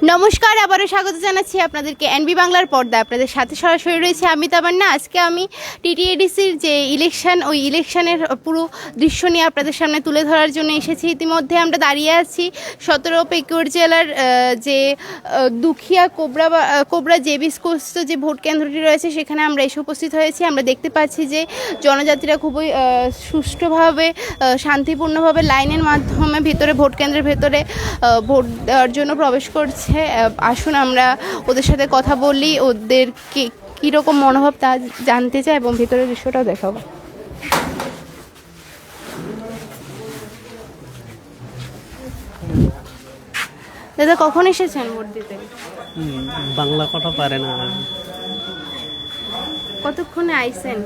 নমস্কার, আবারও স্বাগত জানাচ্ছি আপনাদেরকে এনবি বাংলার পর্দায়। আপনাদের সাথে সরাসরি রয়েছে আমি তামান্না। আজকে আমি টিটিএডিসির যে ইলেকশন, ওই ইলেকশনের পুরো দৃশ্য নিয়ে আপনাদের সামনে তুলে ধরার জন্য এসেছি। ইতিমধ্যে আমরা দাঁড়িয়ে আছি 17 পেকুয়ার জেলার যে দুখিয়া কোবরা জেবিস্কোস্ত যে ভোট কেন্দ্রটি রয়েছে, সেখানে আমরা এসে উপস্থিত হয়েছি। আমরা দেখতে পাচ্ছি যে জনজাতিরা খুবই সুষ্ঠুভাবে শান্তিপূর্ণভাবে লাইনের মাধ্যমে ভেতরে ভোট কেন্দ্রের ভেতরে ভোট দেওয়ার জন্য প্রবেশ করছে। আসুন আমরা ওদের সাথে কথা বলি, ওদের কীরকম মনোভাব তা জানতে চাই এবং ভেতরের দৃশ্যটাও দেখাবো। দাদা, কখন এসেছেন ভোট দিতে? বাংলা কথা পারে না। কতক্ষণে আইছেন?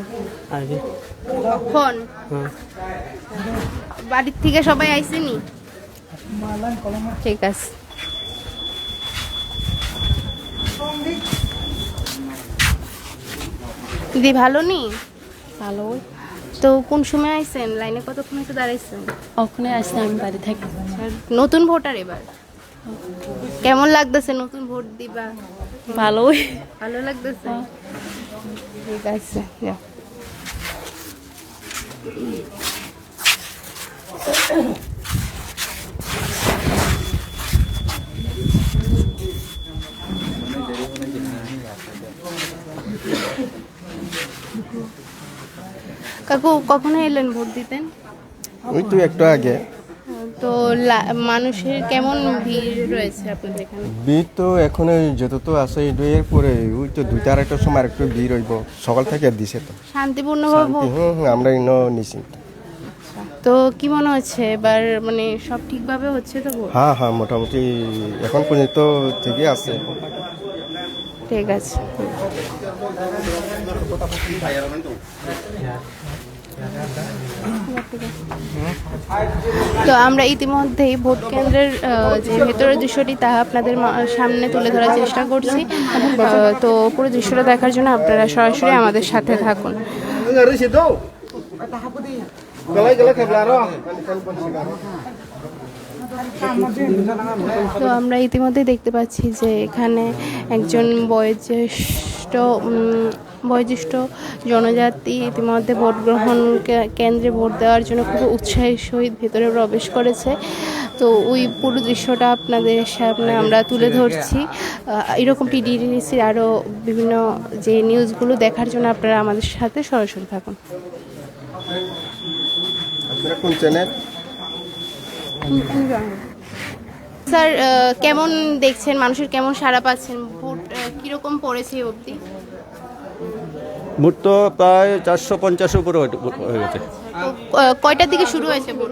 আগে কখন? বাড়ির থেকে সবাই আইসেনি? ঠিক আছে। দিদি ভালো নি? ভালো। তো কোন সময় আইছেন? লাইনে কতক্ষণ এসে দাঁড়াইছেন? ওখানে আসলে আমি বাড়ি থাকি। নতুন ভোটার এবার কেমন লাগতেছে? নতুন ভোট দিবা? ভালোই। ভালো লাগতেছে? ঠিক আছে, যাও। কাকু, কখনো এলেন ভোট দিতেন? ওই তো একটু আগে। তো মানুষের কেমন ভিড় রয়েছে আপনাদের এখানে? ভিড় তো এখন যত তো আছে এর পরে ওই তো 2-4টার সময় একটু ভিড় হইব। সকাল থেকে দিছে তো শান্তিপূর্ণভাবে ভোট? আমরা ইনো নিশ্চিন্ত। তো কি মনে হচ্ছে এবার, মানে সব ঠিকভাবে হচ্ছে তো ভোট? হ্যাঁ, মোটামুটি এখন পর্যন্ত ঠিকই আছে। ঠিক আছে। তো আমরা ইতিমধ্যেই ভোট কেন্দ্রের যে ভেতরের দৃশ্যটি তা আপনাদের সামনে তুলে ধরার চেষ্টা করছি। তো পুরো দৃশ্যটা দেখার জন্য আপনারা সরাসরি আমাদের সাথে থাকুন। তো আমরা ইতিমধ্যে দেখতে পাচ্ছি যে এখানে একজন বয়োজ্যেষ্ঠ জনজাতি ইতিমধ্যে ভোট গ্রহণ কেন্দ্রে ভোট দেওয়ার জন্য খুব উৎসাহের সহিত ভেতরে প্রবেশ করেছে। তো ওই পুরো দৃশ্যটা আপনাদের সামনে আমরা তুলে ধরছি। এরকম টিটিডিসির আরও বিভিন্ন যে নিউজগুলো দেখার জন্য আপনারা আমাদের সাথে সরাসরি থাকুন। কোন চ্যানেল? স্যার, কেমন দেখছেন, মানুষের কেমন সাড়া পাচ্ছেন? ভোট কীরকম পড়েছে অবধি? ভোট তো প্রায় 450 উপরে হয়ে গেছে। কয়টার দিকে শুরু হয়েছে ভোট?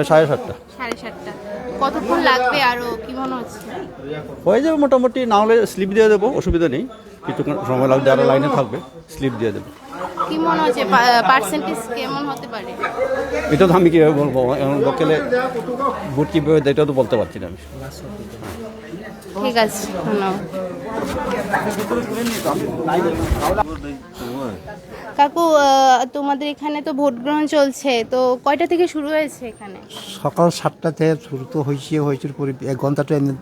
7:30। 7:30। কতক্ষণ লাগবে আরও, কি মনে হচ্ছে? হয়ে যাবে মোটামুটি, না হলে স্লিপ দিয়ে দেবো, অসুবিধা নেই। কিছুক্ষণ সময় লাগবে, আরও লাইনে থাকবে, স্লিপ দিয়ে দেবো। কি মনে হচ্ছে পার্সেন্টেজ কেমন হতে পারে? এটা তো আমি কীভাবে বলবো, এখন লোকেলে ভোট কীভাবে এটা তো বলতে পারছি না আমি। ঠিক আছে, ধন্যবাদ। কাকু, তোমাদের এখানে তো ভোট গ্রহণ চলছে, তো কয়টা থেকে শুরু হয়েছে এখানে? সকাল 7টা থেকে শুরু তো হয়েছে পরে 1 ঘন্টাটা এমনি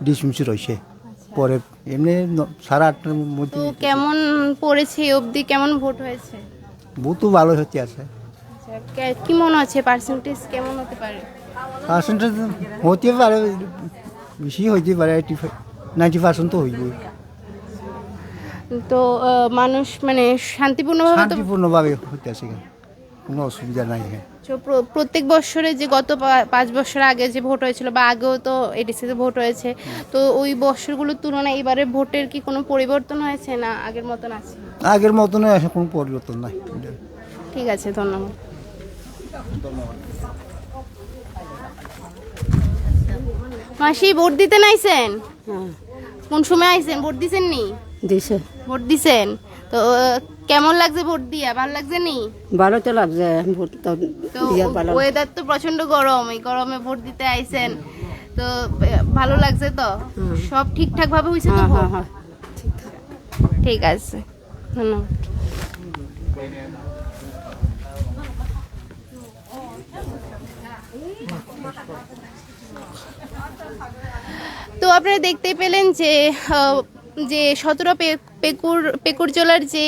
ডিসমিস রয়েছে, পরে এমনি 8:30টার মধ্যে। তো কেমন পড়েছে অবধি, কেমন ভোট হয়েছে? বহু ভালো হতে আছে। কি মনে হচ্ছে পার্সেন্টেজ কেমন হতে পারে? পার্সেন্টেজ হতে পারে, বেশি হইতে পারে, 90% তো হইব। তো মানুষ মানে শান্তিপূর্ণভাবে হতে আছে, কোনো অসুবিধা নাই। হ্যাঁ, প্রত্যেক বছরে যে গত 5 বছর আগে যে ভোট হয়েছিল বা আগেও তো এডিসিতে ভোট হয়েছে, তো ওই বছরগুলোর তুলনায় এবারে ভোটের কি কোনো পরিবর্তন হয়েছে না আগের মতন আছে? আগের মতন এখন কোনো পরিবর্তন নাই। ঠিক আছে, ধন্যবাদ। মাসি, ভোট দিতে নাইছেন? কোন সময় আইছেন? ভোট দিছেন নি? দিছে। ভোট দিছেন? তো কেমন লাগছে ভোট দিয়া? ভালো লাগছে নি? ভালো তো লাগছে ভোট তো। ওয়েদার তো প্রচন্ড গরম, এই গরমে ভোট দিতে আইছেন, তো ভালো লাগছে তো? সব ঠিকঠাক ভাবে হয়েছে তো ভোট? ঠিক আছে, ধন্যবাদ। তো আপনারা দেখতেই পেলেন যে যে 17 পেকুরজলার যে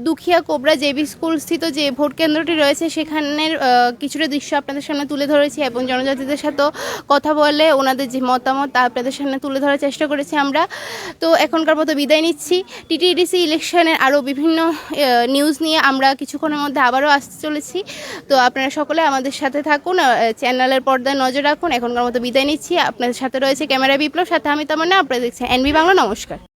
দুখিয়া কোবরা জেবি স্কুল স্থিত যে ভোট কেন্দ্রটি রয়েছে সেখানের কিছুটা দৃশ্য আপনাদের সামনে তুলে ধরেছি এবং জনজাতিদের সাথেও কথা বলে ওনাদের যে মতামত তা আপনাদের সামনে তুলে ধরার চেষ্টা করেছি আমরা। তো এখনকার মতো বিদায় নিচ্ছি। টিটিডিসি ইলেকশনের আরও বিভিন্ন নিউজ নিয়ে আমরা কিছুক্ষণের মধ্যে আবারও আসতে চলেছি। তো আপনারা সকলে আমাদের সাথে থাকুন, চ্যানেলের পর্দায় নজর রাখুন। এখনকার মতো বিদায় নিচ্ছি। আপনাদের সাথে রয়েছে ক্যামেরা বিপ্লব, সাথে আমি তামান্না। আপনারা দেখছেন এনবি বাংলা। নমস্কার।